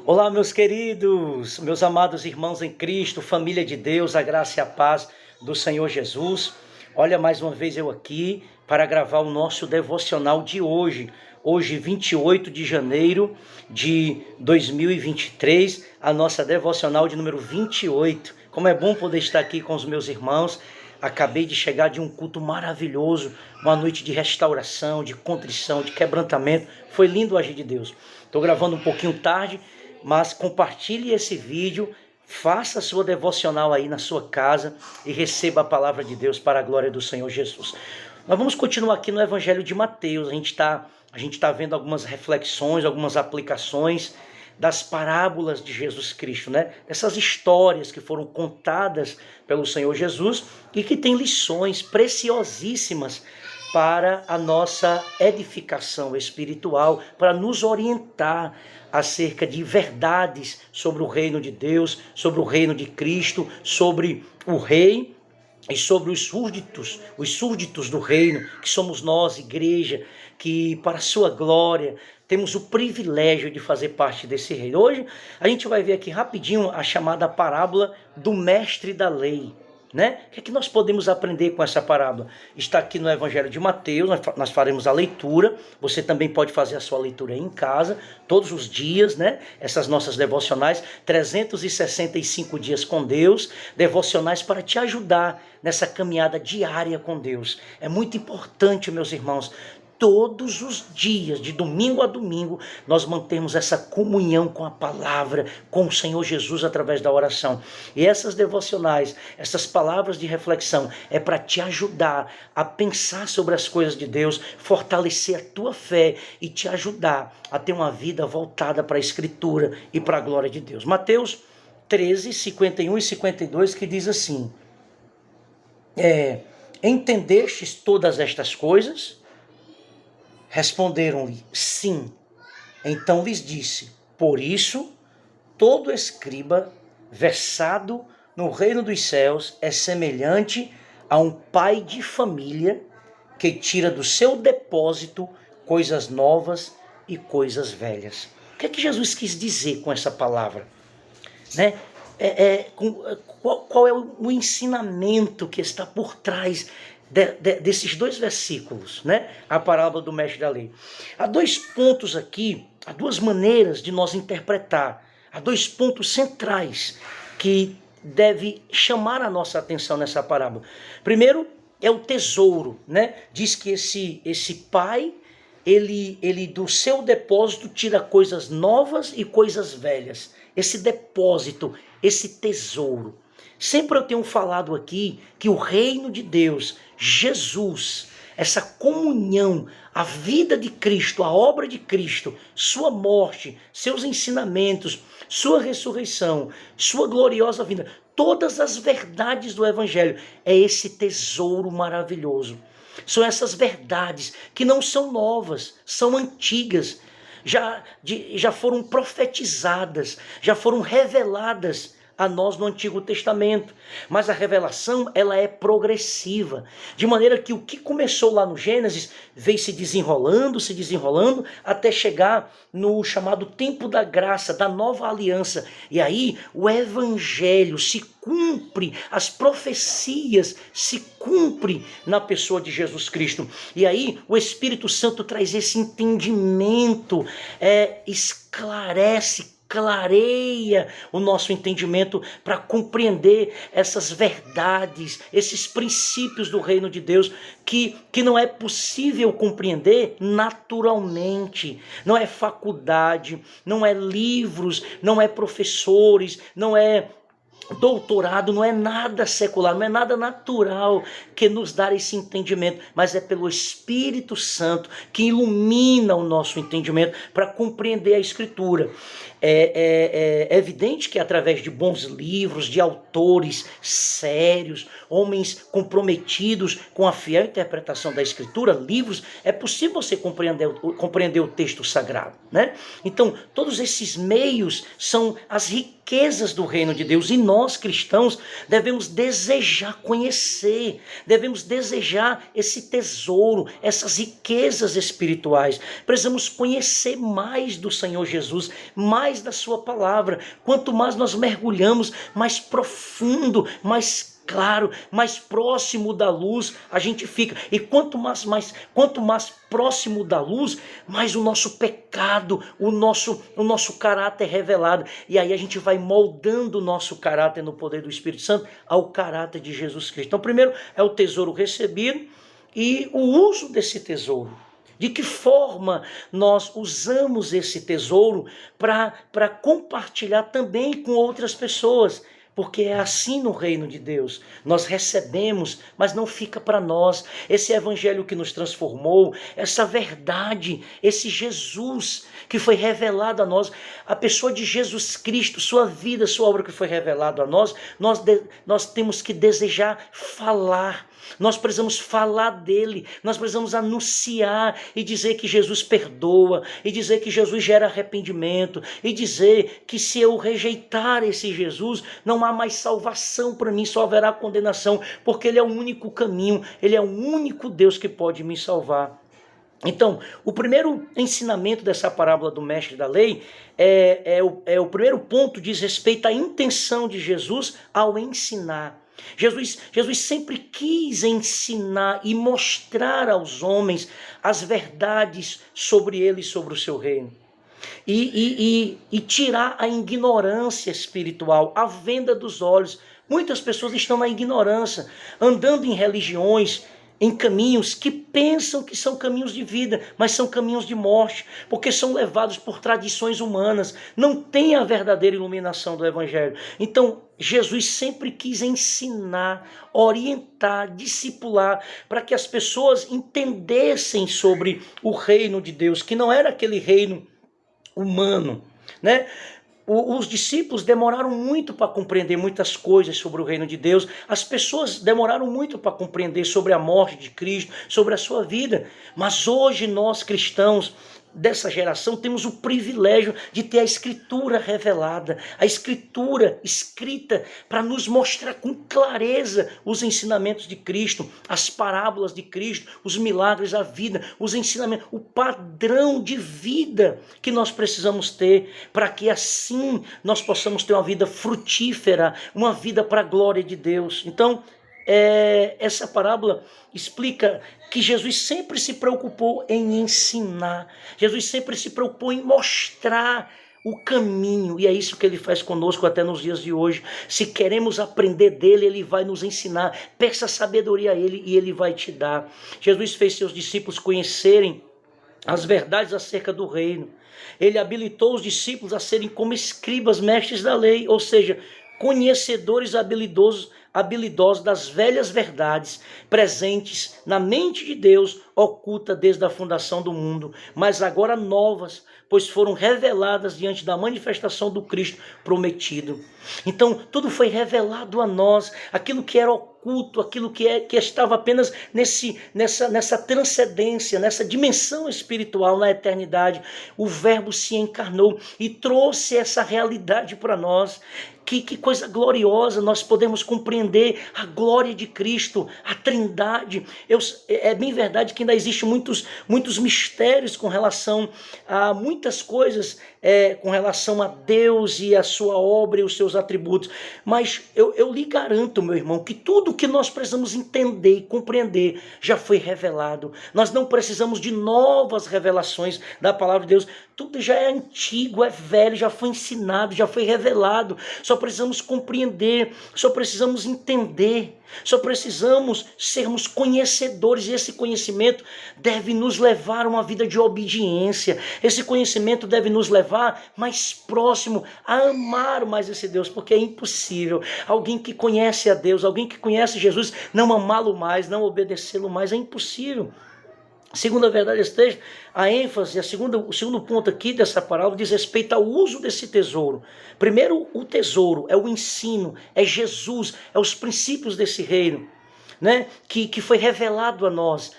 Olá, meus queridos, meus amados irmãos em Cristo, família de Deus, a graça e a paz do Senhor Jesus. Olha, mais uma vez eu aqui para gravar o nosso devocional de hoje. Hoje, 28 de janeiro de 2023, a nossa devocional de número 28. Como é bom poder estar aqui com os meus irmãos. Acabei de chegar de um culto maravilhoso, uma noite de restauração, de contrição, de quebrantamento. Foi lindo o agir de Deus. Estou gravando um pouquinho tarde, mas compartilhe esse vídeo, faça a sua devocional aí na sua casa e receba a palavra de Deus para a glória do Senhor Jesus. Nós vamos continuar aqui no Evangelho de Mateus. A gente tá vendo algumas reflexões, algumas aplicações das parábolas de Jesus Cristo, né? Essas histórias que foram contadas pelo Senhor Jesus e que têm lições preciosíssimas para a nossa edificação espiritual, para nos orientar acerca de verdades sobre o reino de Deus, sobre o reino de Cristo, sobre o rei e sobre os súditos do reino, que somos nós, igreja, que para a sua glória temos o privilégio de fazer parte desse reino. Hoje a gente vai ver aqui rapidinho a chamada parábola do mestre da lei. Né? O que é que nós podemos aprender com essa parábola? Está aqui no Evangelho de Mateus, nós faremos a leitura. Você também pode fazer a sua leitura aí em casa, todos os dias, né? Essas nossas devocionais, 365 dias com Deus, devocionais para te ajudar nessa caminhada diária com Deus. É muito importante, meus irmãos, todos os dias, de domingo a domingo, nós mantemos essa comunhão com a palavra, com o Senhor Jesus através da oração. E essas devocionais, essas palavras de reflexão, é para te ajudar a pensar sobre as coisas de Deus, fortalecer a tua fé e te ajudar a ter uma vida voltada para a Escritura e para a glória de Deus. Mateus 13, 51 e 52, que diz assim: entendestes todas estas coisas? Responderam-lhe, sim. Então lhes disse, por isso, todo escriba versado no reino dos céus é semelhante a um pai de família que tira do seu depósito coisas novas e coisas velhas. O que é que Jesus quis dizer com essa palavra? Né? Qual é o ensinamento que está por trás desses dois versículos, né? A parábola do mestre da lei. Há dois pontos aqui, há duas maneiras de nós interpretar, há dois pontos centrais que deve chamar a nossa atenção nessa parábola. Primeiro é o tesouro, né? Diz que esse pai, ele do seu depósito tira coisas novas e coisas velhas. Esse depósito, esse tesouro. Sempre eu tenho falado aqui que o reino de Deus, Jesus, essa comunhão, a vida de Cristo, a obra de Cristo, sua morte, seus ensinamentos, sua ressurreição, sua gloriosa vinda, todas as verdades do Evangelho, é esse tesouro maravilhoso. São essas verdades que não são novas, são antigas, já foram profetizadas, já foram reveladas a nós no Antigo Testamento, mas a revelação ela é progressiva, de maneira que o que começou lá no Gênesis veio se desenrolando, até chegar no chamado tempo da graça, da nova aliança, e aí o Evangelho se cumpre, as profecias se cumprem na pessoa de Jesus Cristo, e aí o Espírito Santo traz esse entendimento, esclarece, clareia o nosso entendimento para compreender essas verdades, esses princípios do reino de Deus que não é possível compreender naturalmente. Não é faculdade, não é livros, não é professores, não é doutorado, não é nada secular, não é nada natural que nos dá esse entendimento, mas é pelo Espírito Santo que ilumina o nosso entendimento para compreender a Escritura. É evidente que através de bons livros, de autores sérios, homens comprometidos com a fiel interpretação da Escritura, livros, é possível você compreender o texto sagrado, né? Então, todos esses meios são as riquezas riquezas do reino de Deus. E nós, cristãos, devemos desejar conhecer, devemos desejar esse tesouro, essas riquezas espirituais. Precisamos conhecer mais do Senhor Jesus, mais da sua palavra. Quanto mais nós mergulhamos, mais profundo, mais claro, mais próximo da luz a gente fica. E quanto mais próximo da luz, mais o nosso pecado, o nosso caráter é revelado. E aí a gente vai moldando o nosso caráter no poder do Espírito Santo ao caráter de Jesus Cristo. Então, primeiro é o tesouro recebido e o uso desse tesouro. De que forma nós usamos esse tesouro para compartilhar também com outras pessoas. Porque é assim no reino de Deus. Nós recebemos, mas não fica para nós. Esse evangelho que nos transformou, essa verdade, esse Jesus que foi revelado a nós, a pessoa de Jesus Cristo, sua vida, sua obra que foi revelado a nós, nós temos que desejar falar. Nós precisamos falar dele, nós precisamos anunciar e dizer que Jesus perdoa, e dizer que Jesus gera arrependimento, e dizer que se eu rejeitar esse Jesus, não há mais salvação para mim, só haverá condenação, porque ele é o único caminho, ele é o único Deus que pode me salvar. Então, o primeiro ensinamento dessa parábola do mestre da lei, o primeiro ponto diz respeito à intenção de Jesus ao ensinar. Jesus sempre quis ensinar e mostrar aos homens as verdades sobre ele e sobre o seu reino. E tirar a ignorância espiritual, a venda dos olhos. Muitas pessoas estão na ignorância, andando em religiões, em caminhos que pensam que são caminhos de vida, mas são caminhos de morte, porque são levados por tradições humanas, não tem a verdadeira iluminação do Evangelho. Então, Jesus sempre quis ensinar, orientar, discipular, para que as pessoas entendessem sobre o reino de Deus, que não era aquele reino humano, né? Os discípulos demoraram muito para compreender muitas coisas sobre o reino de Deus. As pessoas demoraram muito para compreender sobre a morte de Cristo, sobre a sua vida. Mas hoje nós cristãos dessa geração temos o privilégio de ter a Escritura revelada, a Escritura escrita para nos mostrar com clareza os ensinamentos de Cristo, as parábolas de Cristo, os milagres da vida, os ensinamentos, o padrão de vida que nós precisamos ter para que assim nós possamos ter uma vida frutífera, uma vida para a glória de Deus. Então, essa parábola explica que Jesus sempre se preocupou em ensinar, Jesus sempre se preocupou em mostrar o caminho, e é isso que ele faz conosco até nos dias de hoje. Se queremos aprender dele, ele vai nos ensinar. Peça sabedoria a ele e ele vai te dar. Jesus fez seus discípulos conhecerem as verdades acerca do reino. Ele habilitou os discípulos a serem como escribas, mestres da lei, ou seja, conhecedores habilidosos das velhas verdades presentes na mente de Deus, oculta desde a fundação do mundo, mas agora novas, pois foram reveladas diante da manifestação do Cristo prometido. Então, tudo foi revelado a nós, aquilo que era oculto, aquilo que estava apenas nessa transcendência, nessa dimensão espiritual na eternidade. O Verbo se encarnou e trouxe essa realidade para nós. Que coisa gloriosa, nós podemos compreender a glória de Cristo, a Trindade. É bem verdade que ainda existem muitos mistérios com relação a muitas coisas, com relação a Deus e a sua obra e os seus atributos. Mas eu lhe garanto, meu irmão, que tudo que nós precisamos entender e compreender já foi revelado. Nós não precisamos de novas revelações da palavra de Deus. Tudo já é antigo, é velho, já foi ensinado, já foi revelado. Só precisamos compreender, só precisamos entender, só precisamos sermos conhecedores. E esse conhecimento deve nos levar a uma vida de obediência. Esse conhecimento deve nos levar mais próximo a amar mais esse Deus, porque é impossível alguém que conhece a Deus, alguém que conhece Jesus, não amá-lo mais, não obedecê-lo mais. É impossível. Segundo a verdade desse texto, a ênfase, o segundo ponto aqui dessa parábola diz respeito ao uso desse tesouro. Primeiro, o tesouro é o ensino, é Jesus, é os princípios desse reino. né, que foi revelado a nós,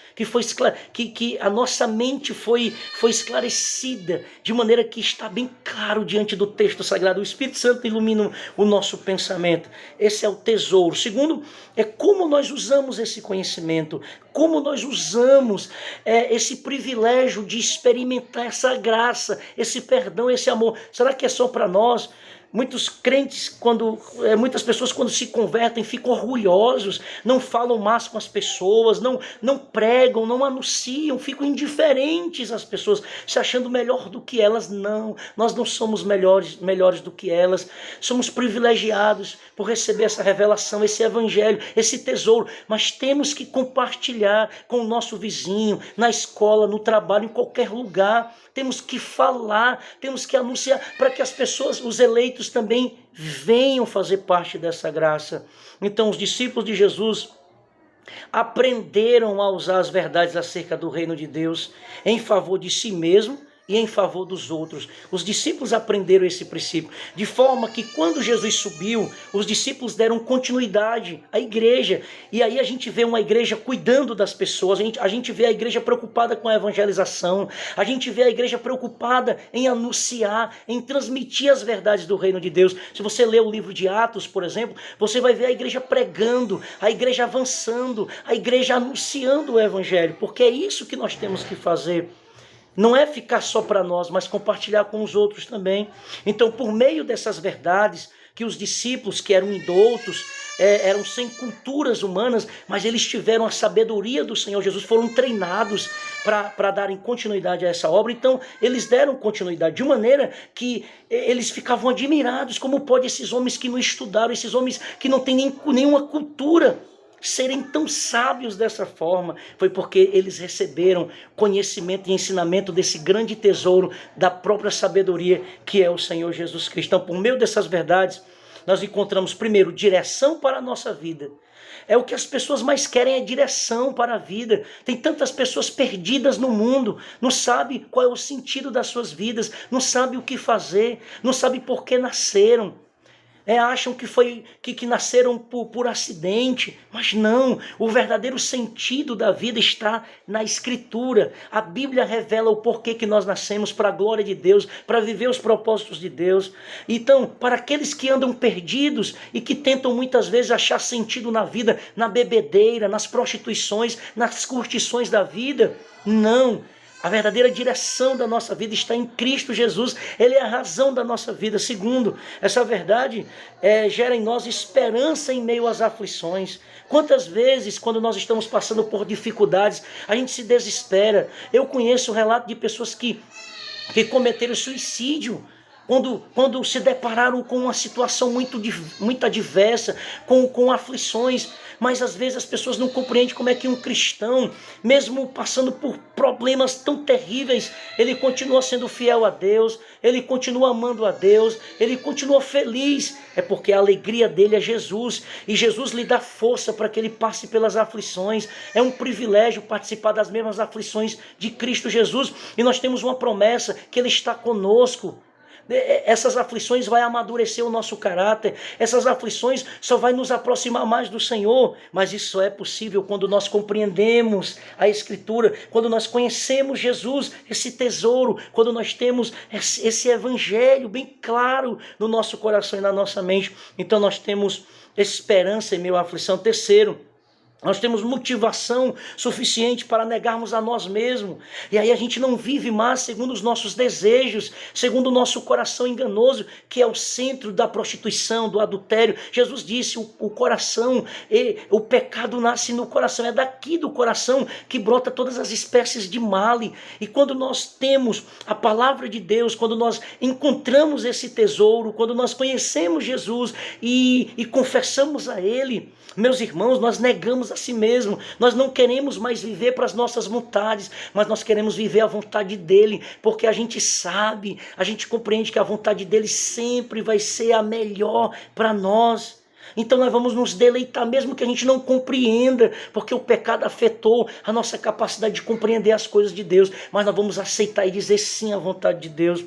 que a nossa mente foi esclarecida, de maneira que está bem claro diante do texto sagrado. O Espírito Santo ilumina o nosso pensamento. Esse é o tesouro. Segundo, é como nós usamos esse conhecimento, como nós usamos esse privilégio de experimentar essa graça, esse perdão, esse amor. Será que é só para nós? Muitos crentes, muitas pessoas quando se convertem ficam orgulhosos, não falam mais com as pessoas, não pregam, não anunciam, ficam indiferentes às pessoas, se achando melhor do que elas. Não, nós não somos melhores do que elas, somos privilegiados por receber essa revelação, esse evangelho, esse tesouro, mas temos que compartilhar com o nosso vizinho, na escola, no trabalho, em qualquer lugar. Temos que falar, temos que anunciar, para que as pessoas, os eleitos também venham fazer parte dessa graça. Então os discípulos de Jesus aprenderam a usar as verdades acerca do reino de Deus em favor de si mesmo e em favor dos outros. Os discípulos aprenderam esse princípio, de forma que quando Jesus subiu, os discípulos deram continuidade à igreja, e aí a gente vê uma igreja cuidando das pessoas, a gente vê a igreja preocupada com a evangelização, a gente vê a igreja preocupada em anunciar, em transmitir as verdades do reino de Deus. Se você ler o livro de Atos, por exemplo, você vai ver a igreja pregando, a igreja avançando, a igreja anunciando o evangelho, porque é isso que nós temos que fazer. Não é ficar só para nós, mas compartilhar com os outros também. Então, por meio dessas verdades, que os discípulos que eram indoutos, eram sem culturas humanas, mas eles tiveram a sabedoria do Senhor Jesus, foram treinados para darem continuidade a essa obra. Então, eles deram continuidade de maneira que eles ficavam admirados. Como pode esses homens que não estudaram, esses homens que não têm nenhuma cultura, serem tão sábios dessa forma? Foi porque eles receberam conhecimento e ensinamento desse grande tesouro da própria sabedoria que é o Senhor Jesus Cristo. Então, por meio dessas verdades, nós encontramos primeiro direção para a nossa vida. É o que as pessoas mais querem, é direção para a vida. Tem tantas pessoas perdidas no mundo, não sabe qual é o sentido das suas vidas, não sabe o que fazer, não sabe por que nasceram. Acham que nasceram por acidente, mas não. O verdadeiro sentido da vida está na Escritura. A Bíblia revela o porquê que nós nascemos, para a glória de Deus, para viver os propósitos de Deus. Então, para aqueles que andam perdidos e que tentam muitas vezes achar sentido na vida, na bebedeira, nas prostituições, nas curtições da vida, não. A verdadeira direção da nossa vida está em Cristo Jesus. Ele é a razão da nossa vida. Segundo, essa verdade gera em nós esperança em meio às aflições. Quantas vezes, quando nós estamos passando por dificuldades, a gente se desespera. Eu conheço o relato de pessoas que cometeram suicídio, quando se depararam com uma situação muito adversa, com aflições. Mas às vezes as pessoas não compreendem como é que um cristão, mesmo passando por problemas tão terríveis, ele continua sendo fiel a Deus, ele continua amando a Deus, ele continua feliz. É porque a alegria dele é Jesus, e Jesus lhe dá força para que ele passe pelas aflições. É um privilégio participar das mesmas aflições de Cristo Jesus, e nós temos uma promessa que ele está conosco. Essas aflições vão amadurecer o nosso caráter, essas aflições só vai nos aproximar mais do Senhor, mas isso só é possível quando nós compreendemos a Escritura, quando nós conhecemos Jesus, esse tesouro, quando nós temos esse evangelho bem claro no nosso coração e na nossa mente. Então nós temos esperança em meio à aflição. Terceiro, nós temos motivação suficiente para negarmos a nós mesmos. E aí a gente não vive mais segundo os nossos desejos, segundo o nosso coração enganoso, que é o centro da prostituição, do adultério. Jesus disse, o coração, o pecado nasce no coração. É daqui do coração que brota todas as espécies de mal. E quando nós temos a palavra de Deus, quando nós encontramos esse tesouro, quando nós conhecemos Jesus e confessamos a Ele, meus irmãos, nós negamos a si mesmo. Nós não queremos mais viver para as nossas vontades, mas nós queremos viver a vontade dele, porque a gente sabe, a gente compreende que a vontade dele sempre vai ser a melhor para nós. Então nós vamos nos deleitar, mesmo que a gente não compreenda, porque o pecado afetou a nossa capacidade de compreender as coisas de Deus, mas nós vamos aceitar e dizer sim à vontade de Deus.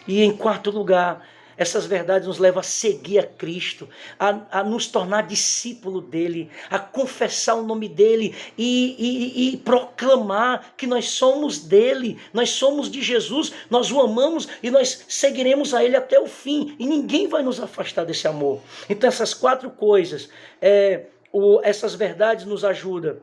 E em quarto lugar, Essas verdades nos levam a seguir a Cristo, a nos tornar discípulo dele, a confessar o nome dele e proclamar que nós somos dele, nós somos de Jesus, nós o amamos e nós seguiremos a ele até o fim. E ninguém vai nos afastar desse amor. Então essas 4 coisas, essas verdades nos ajudam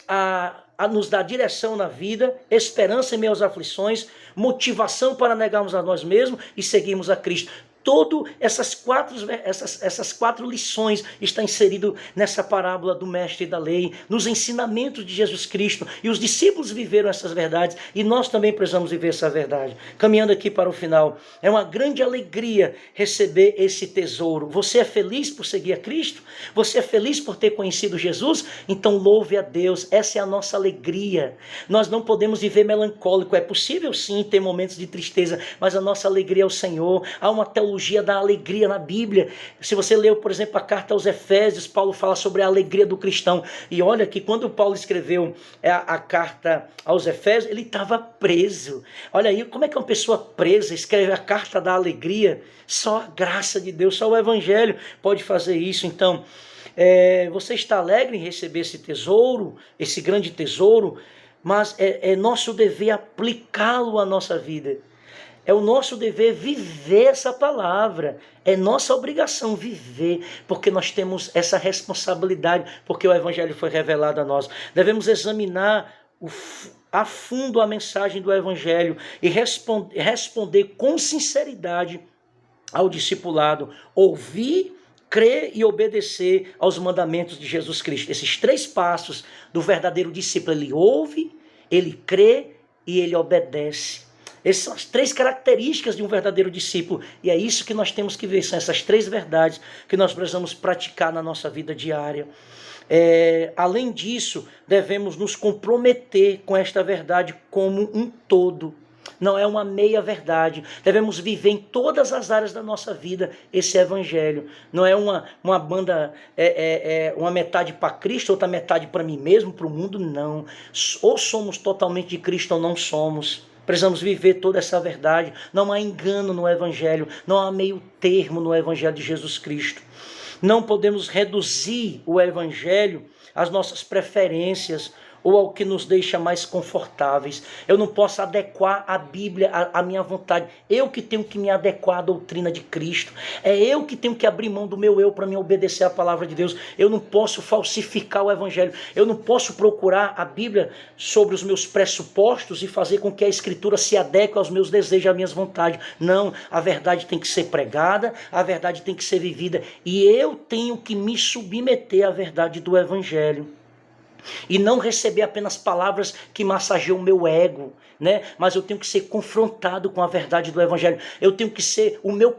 a nos dar direção na vida, esperança em meio às aflições, motivação para negarmos a nós mesmos e seguirmos a Cristo. Todas essas quatro lições estão inseridas nessa parábola do mestre da lei, nos ensinamentos de Jesus Cristo. E os discípulos viveram essas verdades e nós também precisamos viver essa verdade. Caminhando aqui para o final, é uma grande alegria receber esse tesouro. Você é feliz por seguir a Cristo? Você é feliz por ter conhecido Jesus? Então louve a Deus, essa é a nossa alegria. Nós não podemos viver melancólico. É possível sim ter momentos de tristeza, mas a nossa alegria é o Senhor. Há uma teologia da alegria na Bíblia. Se você leu, por exemplo, a carta aos Efésios, Paulo fala sobre a alegria do cristão. E olha que quando Paulo escreveu a carta aos Efésios, ele estava preso. Olha aí, como é que uma pessoa presa escreve a carta da alegria? Só a graça de Deus, só o Evangelho pode fazer isso. Então, você está alegre em receber esse tesouro, esse grande tesouro, mas é nosso dever aplicá-lo à nossa vida. É o nosso dever viver essa palavra. É nossa obrigação viver, porque nós temos essa responsabilidade, porque o Evangelho foi revelado a nós. Devemos examinar a fundo a mensagem do Evangelho e responder com sinceridade ao discipulado. Ouvir, crer e obedecer aos mandamentos de Jesus Cristo. Esses 3 passos do verdadeiro discípulo. Ele ouve, ele crê e ele obedece. Essas são as 3 características de um verdadeiro discípulo. E é isso que nós temos que ver. São essas 3 verdades que nós precisamos praticar na nossa vida diária. Além disso, devemos nos comprometer com esta verdade como um todo. Não é uma meia verdade. Devemos viver em todas as áreas da nossa vida esse evangelho. Não é uma banda, uma metade para Cristo, outra metade para mim mesmo, para o mundo, não. Ou somos totalmente de Cristo ou não somos. Precisamos viver toda essa verdade. Não há engano no Evangelho. Não há meio termo no Evangelho de Jesus Cristo. Não podemos reduzir o Evangelho às nossas preferências ou ao que nos deixa mais confortáveis. Eu não posso adequar a Bíblia à minha vontade. Eu que tenho que me adequar à doutrina de Cristo. É eu que tenho que abrir mão do meu eu para me obedecer à palavra de Deus. Eu não posso falsificar o Evangelho. Eu não posso procurar a Bíblia sobre os meus pressupostos e fazer com que a Escritura se adeque aos meus desejos, às minhas vontades. Não, a verdade tem que ser pregada, a verdade tem que ser vivida. E eu tenho que me submeter à verdade do Evangelho. E não receber apenas palavras que massageiam o meu ego, né? Mas eu tenho que ser confrontado com a verdade do Evangelho. Eu tenho que ser, o meu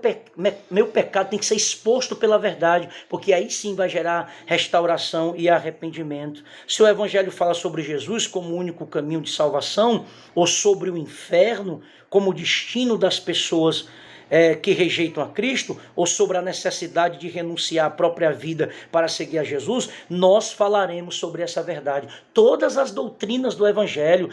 pecado tem que ser exposto pela verdade, porque aí sim vai gerar restauração e arrependimento. Se o Evangelho fala sobre Jesus como o único caminho de salvação, ou sobre o inferno como o destino das pessoas que rejeitam a Cristo, ou sobre a necessidade de renunciar à própria vida para seguir a Jesus, nós falaremos sobre essa verdade. Todas as doutrinas do Evangelho,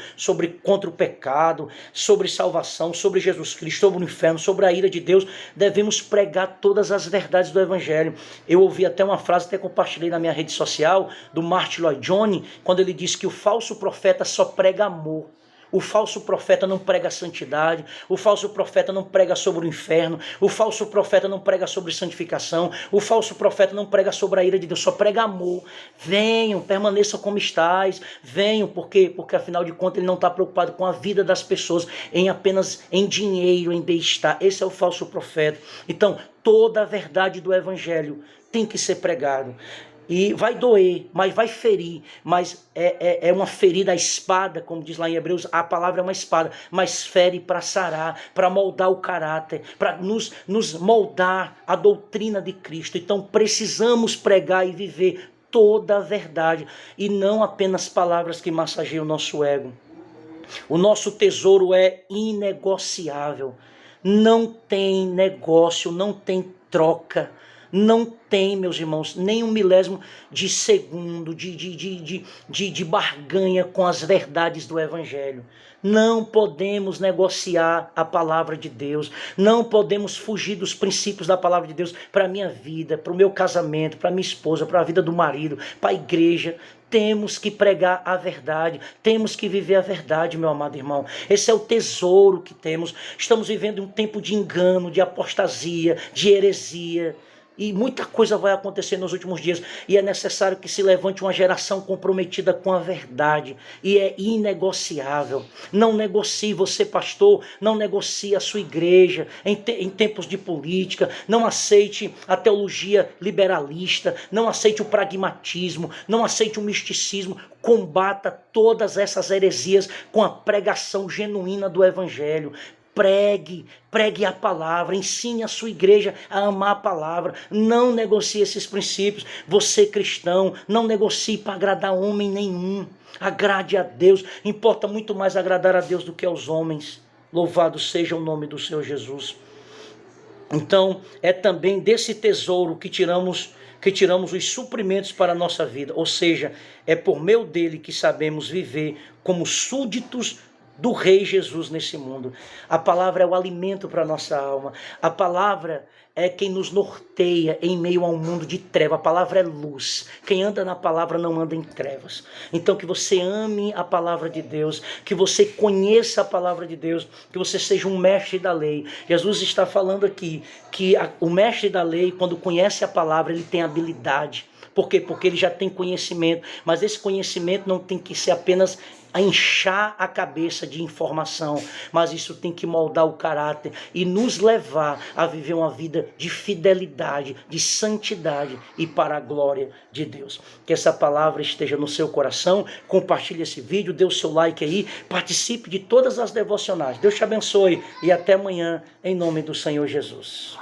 contra o pecado, sobre salvação, sobre Jesus Cristo, sobre o inferno, sobre a ira de Deus, devemos pregar todas as verdades do Evangelho. Eu ouvi até uma frase, até compartilhei na minha rede social, do Martin Lloyd Jones, quando ele disse que o falso profeta só prega amor. O falso profeta não prega santidade, o falso profeta não prega sobre o inferno, o falso profeta não prega sobre santificação, o falso profeta não prega sobre a ira de Deus, só prega amor. Venham, permaneçam como estáis, venham, porque afinal de contas ele não está preocupado com a vida das pessoas, apenas em dinheiro, em bem-estar. Esse é o falso profeta. Então, toda a verdade do Evangelho tem que ser pregado. E vai doer, mas vai ferir, mas é uma ferida à espada, como diz lá em Hebreus, a palavra é uma espada, mas fere para sarar, para moldar o caráter, para nos moldar a doutrina de Cristo. Então precisamos pregar e viver toda a verdade, e não apenas palavras que massageiam o nosso ego. O nosso tesouro é inegociável, não tem negócio, não tem troca. Não tem, meus irmãos, nem um milésimo de segundo, de barganha com as verdades do Evangelho. Não podemos negociar a palavra de Deus. Não podemos fugir dos princípios da palavra de Deus para a minha vida, para o meu casamento, para a minha esposa, para a vida do marido, para a igreja. Temos que pregar a verdade, temos que viver a verdade, meu amado irmão. Esse é o tesouro que temos. Estamos vivendo um tempo de engano, de apostasia, de heresia. E muita coisa vai acontecer nos últimos dias. E é necessário que se levante uma geração comprometida com a verdade. E é inegociável. Não negocie, você pastor, não negocie a sua igreja em tempos de política. Não aceite a teologia liberalista. Não aceite o pragmatismo. Não aceite o misticismo. Combata todas essas heresias com a pregação genuína do Evangelho. Pregue a palavra, ensine a sua igreja a amar a palavra, não negocie esses princípios. Você cristão, não negocie para agradar homem nenhum, agrade a Deus, importa muito mais agradar a Deus do que aos homens. Louvado seja o nome do Senhor Jesus. Então, é também desse tesouro que tiramos os suprimentos para a nossa vida, ou seja, é por meio dele que sabemos viver como súditos do Rei Jesus nesse mundo. A palavra é o alimento para a nossa alma. A palavra é quem nos norteia em meio a um mundo de treva. A palavra é luz. Quem anda na palavra não anda em trevas. Então que você ame a palavra de Deus, que você conheça a palavra de Deus, que você seja um mestre da lei. Jesus está falando aqui que o mestre da lei, quando conhece a palavra, ele tem habilidade. Por quê? Porque ele já tem conhecimento. Mas esse conhecimento não tem que ser apenas a inchar a cabeça de informação, mas isso tem que moldar o caráter e nos levar a viver uma vida de fidelidade, de santidade e para a glória de Deus. Que essa palavra esteja no seu coração. Compartilhe esse vídeo, dê o seu like aí, participe de todas as devocionais. Deus te abençoe e até amanhã, em nome do Senhor Jesus.